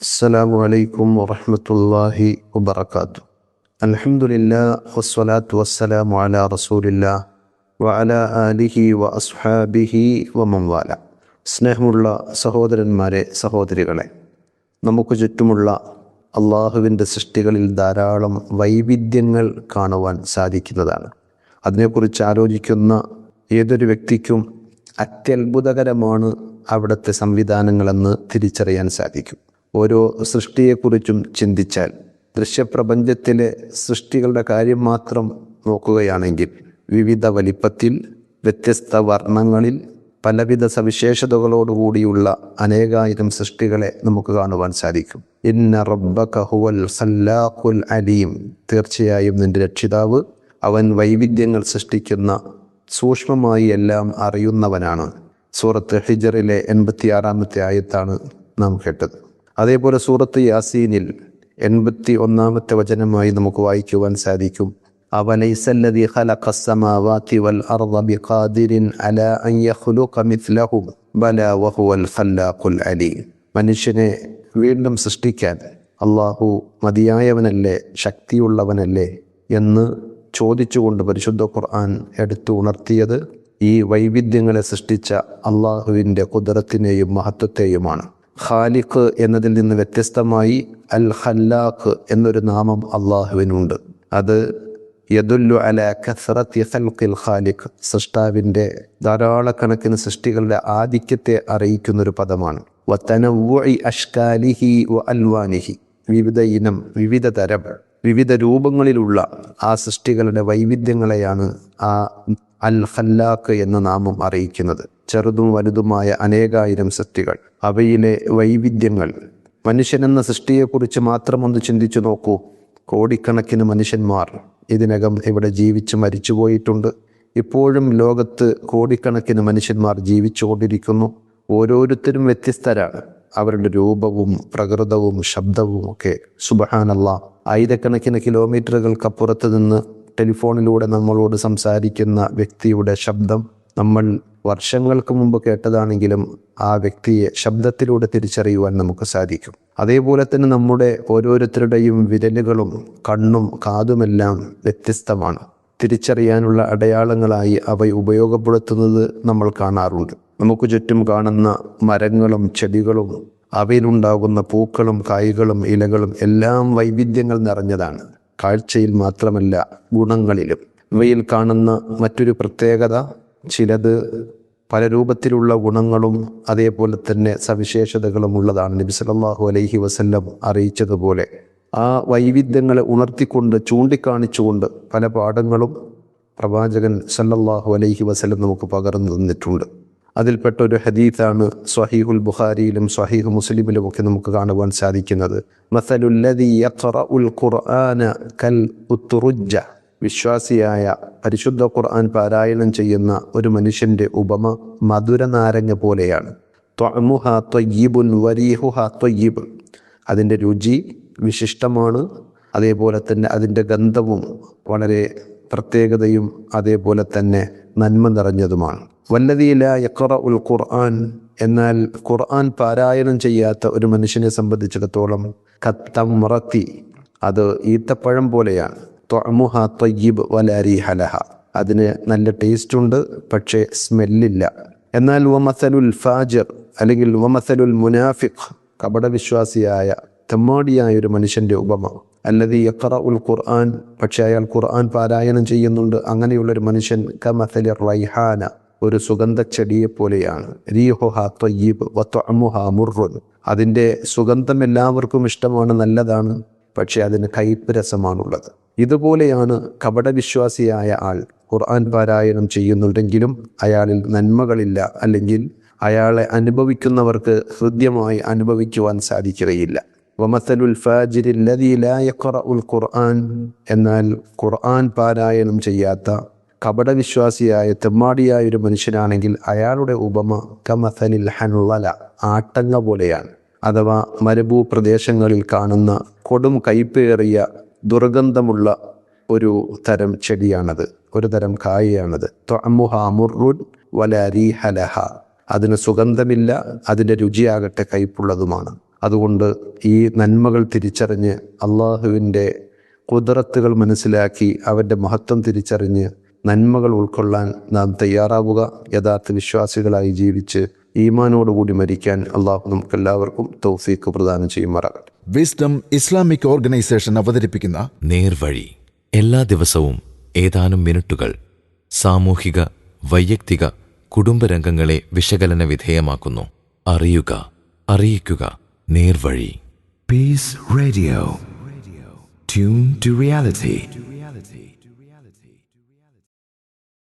അസ്സലാമു അലൈക്കും വറഹ്മത്തുള്ളാഹി വബറകാതുഹു. അൽഹംദുലില്ലാഹ് വസ്സലാത്തു വസ്സലാമു അലാ റസൂലില്ലാഹ് വഅലാ ആലിഹി വഅസ്ഹാബിഹി വമൻ വാല. സ്നേഹമുള്ള സഹോദരന്മാരെ, സഹോദരികളെ, നമുക്ക് ചുറ്റുമുള്ള അള്ളാഹുവിൻ്റെ സൃഷ്ടികളിൽ ധാരാളം വൈവിധ്യങ്ങൾ കാണുവാൻ സാധിക്കുന്നതാണ്. അതിനെക്കുറിച്ച് ആലോചിക്കുന്ന ഏതൊരു വ്യക്തിക്കും അത്യത്ഭുതകരമാണ് അവിടുത്തെ സംവിധാനങ്ങളെന്ന് തിരിച്ചറിയാൻ സാധിക്കും. ഓരോ സൃഷ്ടിയെക്കുറിച്ചും ചിന്തിച്ചാൽ, ദൃശ്യപ്രപഞ്ചത്തിലെ സൃഷ്ടികളുടെ കാര്യം മാത്രം നോക്കുകയാണെങ്കിൽ വിവിധ വലിപ്പത്തിൽ, വ്യത്യസ്ത വർണ്ണങ്ങളിൽ, പലവിധ സവിശേഷതകളോടുകൂടിയുള്ള അനേകായിരം സൃഷ്ടികളെ നമുക്ക് കാണുവാൻ സാധിക്കും. ഇന്ന റബ്ബക ഹുവൽ ഖല്ലാഖുൽ അലീം. തീർച്ചയായും നിന്റെ രക്ഷിതാവ് അവൻ വൈവിധ്യങ്ങൾ സൃഷ്ടിക്കുന്ന, സൂക്ഷ്മമായി എല്ലാം അറിയുന്നവനാണ്. സൂറത്ത് ഹിജറിലെ 86-ാമത്തെ ആയത്താണ് നാം കേട്ടത്. അതേപോലെ സൂറത്ത് യാസീനിൽ 81-ാമത്തെ വചനമായി നമുക്ക് വായിക്കുവാൻ സാധിക്കും, അവലൈസല്ലദീ ഖലഖസ്സമാവാതി വൽ അർള ബിഖാദിരിൻ അലാ അൻ യഖ്ലുഖ മിത്ലഹും ബലാ വഹുവൽ ഖല്ലാഖുൽ അലീം. മനുഷ്യനെ വീണ്ടും സൃഷ്ടിക്കാൻ അള്ളാഹു മതിയായവനല്ലേ, ശക്തിയുള്ളവനല്ലേ എന്ന് ചോദിച്ചുകൊണ്ട് പരിശുദ്ധ ഖുർആൻ എടുത്തു ഉണർത്തിയത് ഈ വൈവിധ്യങ്ങളെ സൃഷ്ടിച്ച അള്ളാഹുവിൻ്റെ ഖുദ്റത്തിനെയും മഹത്വത്തെയുമാണ്. ഖാലിഖ് എന്നതിൽ നിന്ന് വ്യത്യസ്തമായി അൽ ഖല്ലാഖ് എന്നൊരു നാമം അള്ളാഹുവിനുണ്ട്. അത് യദുല്ലു അലാ കസ്റത്തി ഖൽഖിൽ ഖാലിഖ്, സൃഷ്ടാവിൻ്റെ ധാരാളക്കണക്കിന് സൃഷ്ടികളുടെ ആധിക്യത്തെ അറിയിക്കുന്നൊരു പദമാണ്. വതനവ്വുഇ അഷ്കാലിഹി വ അൽവാനിഹി, വിവിധ ഇനം, വിവിധ തരം, വിവിധ രൂപങ്ങളിലുള്ള ആ സൃഷ്ടികളുടെ വൈവിധ്യങ്ങളെയാണ് ആ അൽ ഖല്ലാഖ് എന്ന നാമം അറിയിക്കുന്നത്. ചെറുതും വലുതുമായ അനേകായിരം സൃഷ്ടികൾ, അവയിലെ വൈവിധ്യങ്ങൾ. മനുഷ്യനെന്ന സൃഷ്ടിയെക്കുറിച്ച് മാത്രം ഒന്ന് ചിന്തിച്ചു നോക്കൂ. കോടിക്കണക്കിന് മനുഷ്യന്മാർ ഇതിനകം ഇവിടെ ജീവിച്ച് മരിച്ചുപോയിട്ടുണ്ട്. ഇപ്പോഴും ലോകത്ത് കോടിക്കണക്കിന് മനുഷ്യന്മാർ ജീവിച്ചുകൊണ്ടിരിക്കുന്നു. ഓരോരുത്തരും വ്യത്യസ്തരാണ്. അവരുടെ രൂപവും പ്രകൃതവും ശബ്ദവും ഒക്കെ സുബ്ഹാനല്ലാഹ്. ആയിരക്കണക്കിന് കിലോമീറ്ററുകൾക്കപ്പുറത്ത് നിന്ന് ടെലിഫോണിലൂടെ നമ്മളോട് സംസാരിക്കുന്ന വ്യക്തിയുടെ ശബ്ദം നമ്മൾ വർഷങ്ങൾക്ക് മുമ്പ് കേട്ടതാണെങ്കിലും ആ വ്യക്തിയെ ശബ്ദത്തിലൂടെ തിരിച്ചറിയുവാൻ നമുക്ക് സാധിക്കും. അതേപോലെ തന്നെ നമ്മുടെ ഓരോരുത്തരുടെയും വിരലുകളും കണ്ണും കാതുമെല്ലാം വ്യത്യസ്തമാണ്. തിരിച്ചറിയാനുള്ള അടയാളങ്ങളായി അവ ഉപയോഗപ്പെടുത്തുന്നത് നമ്മൾ കാണാറുണ്ട്. നമുക്ക് ചുറ്റും കാണുന്ന മരങ്ങളും ചെടികളും അവയിലുണ്ടാകുന്ന പൂക്കളും കായ്കളും ഇലകളും എല്ലാം വൈവിധ്യങ്ങൾ നിറഞ്ഞതാണ്. കാഴ്ചയിൽ മാത്രമല്ല, ഗുണങ്ങളിലും. ഇവയിൽ കാണുന്ന മറ്റൊരു പ്രത്യേകത, ചിലത് പല രൂപത്തിലുള്ള ഗുണങ്ങളും അതേപോലെ തന്നെ സവിശേഷതകളും ഉള്ളതാണ്. നബി സല്ലല്ലാഹു അലൈഹി വസല്ലം അറിയിച്ചതുപോലെ ആ വൈവിധ്യങ്ങളെ ഉണർത്തിക്കൊണ്ട്, ചൂണ്ടിക്കാണിച്ചുകൊണ്ട് പല പാഠങ്ങളും പ്രവാചകൻ സല്ലല്ലാഹു അലൈഹി വസല്ലം നമുക്ക് പകർന്നു തന്നിട്ടുണ്ട്. അതിൽപ്പെട്ട ഒരു ഹദീത്താണ് സ്വഹീഹുൽ ബുഖാരിയിലും സ്വഹീഹ് മുസ്ലിമിലും ഒക്കെ നമുക്ക് കാണുവാൻ സാധിക്കുന്നത്. മസലുല്ലദീ യഖറഉൽ ഖുർആന കൽ ഉത്റുജ്ജ. വിശ്വാസിയായ പരിശുദ്ധ ഖുർആൻ പാരായണം ചെയ്യുന്ന ഒരു മനുഷ്യൻ്റെ ഉപമ മധുര നാരങ്ങ പോലെയാണ്. ത്വഅമുഹാ ത്വയ്യിബുൻ വരീഹുഹാ ത്വയ്യിബ്. അതിൻ്റെ രുചി വിശിഷ്ടമാണ്, അതേപോലെ തന്നെ അതിൻ്റെ ഗന്ധവും വളരെ പ്രത്യേകതയും അതേപോലെ തന്നെ നന്മ നിറഞ്ഞതുമാണ്. വല്ലദീ ലാ യഖറഉൽ ഖുർആൻ, എന്നാൽ ഖുർആൻ പാരായണം ചെയ്യാത്ത ഒരു മനുഷ്യനെ സംബന്ധിച്ചിടത്തോളം കത്തംറത്തി, അത് ഈത്തപ്പഴം പോലെയാണ്. ത്വഅമുഹാ ത്വയ്യിബ് വലാ റീഹ ലഹ. അതിന് നല്ല ടേസ്റ്റ് ഉണ്ട്, പക്ഷേ സ്മെല്ലില്ല. എന്നാൽ വമസലുൽ ഫാജിർ, അല്ലെങ്കിൽ വമസലുൽ മുനാഫിഖ്, കപടവിശ്വാസിയായ തെമ്മാടിയായ ഒരു മനുഷ്യൻ്റെ ഉപമ. അല്ലദീ യഖറഉൽ ഖുർആൻ, പക്ഷേ അയാൾ ഖുർആൻ പാരായണം ചെയ്യുന്നുണ്ട്. അങ്ങനെയുള്ളൊരു മനുഷ്യൻ കമസലി റൈഹാന, ഒരു സുഗന്ധച്ചെടിയെ പോലെയാണ്. റീഹുഹാ ത്വയ്യിബ് വത്വഅമുഹാ മുർറുൻ. അതിൻ്റെ സുഗന്ധം എല്ലാവർക്കും ഇഷ്ടമാണ്, നല്ലതാണ്, പക്ഷേ അതിന് കയ്പ് രസമാണുള്ളത്. ഇതുപോലെയാണ് കപടവിശ്വാസിയായ ആൾ. ഖുർആൻ പാരായണം ചെയ്യുന്നുണ്ടെങ്കിലും അയാളിൽ നന്മകളില്ല, അല്ലെങ്കിൽ അയാളെ അനുഭവിക്കുന്നവർക്ക് ഹൃദ്യമായി അനുഭവിക്കുവാൻ സാധിക്കുകയില്ല. വമസലുൽ ഫാജിരി അല്ലദീ ലാ യഖറഉൽ ഖുർആൻ, എന്നാൽ ഖുർആൻ പാരായണം ചെയ്യാത്ത കപടവിശ്വാസിയായ തെമ്മാടിയായ ഒരു മനുഷ്യനാണെങ്കിൽ അയാളുടെ ഉപമ കമസലിൽ ഹൻളല, ആട്ടങ്ങ പോലെയാണ്. അഥവാ മരുഭൂപ്രദേശങ്ങളിൽ കാണുന്ന കൊടും കയ്പേറിയ ദുർഗന്ധമുള്ള ഒരു തരം ചെടിയാണത്, ഒരു തരം കായയാണത്. ത്വഅമുഹാ മുർറുൻ വലാ റീഹ ലഹ. അതിന് സുഗന്ധമില്ല, അതിൻ്റെ രുചിയാകട്ടെ കയ്പുള്ളതുമാണ്. അതുകൊണ്ട് ഈ നന്മകൾ തിരിച്ചറിഞ്ഞ് അള്ളാഹുവിൻ്റെ ഖുദ്റത്തുകൾ മനസ്സിലാക്കി അവൻ്റെ മഹത്വം തിരിച്ചറിഞ്ഞ് നന്മകൾ ഉൾക്കൊള്ളാൻ നാം തയ്യാറാവുക. യഥാർത്ഥ വിശ്വാസികളായി ജീവിച്ച് ഈമാനോടുകൂടി മരിക്കാൻ അള്ളാഹു നമുക്കെല്ലാവർക്കും തൗഫീഖ് പ്രദാനം ചെയ്യുമാറാകട്ടെ. വിസ്ഡം ഇസ്ലാമിക് ഓർഗനൈസേഷൻ അവതരിപ്പിക്കുന്ന നേർവഴി എല്ലാ ദിവസവും ഏതാനും മിനിറ്റുകൾ സാമൂഹിക, വൈയക്തിക, കുടുംബരംഗങ്ങളെ വിശകലന വിധേയമാക്കുന്നു. അറിയുക, അറിയിക്കുക. നേർവഴി. Peace Radio. Tune to reality.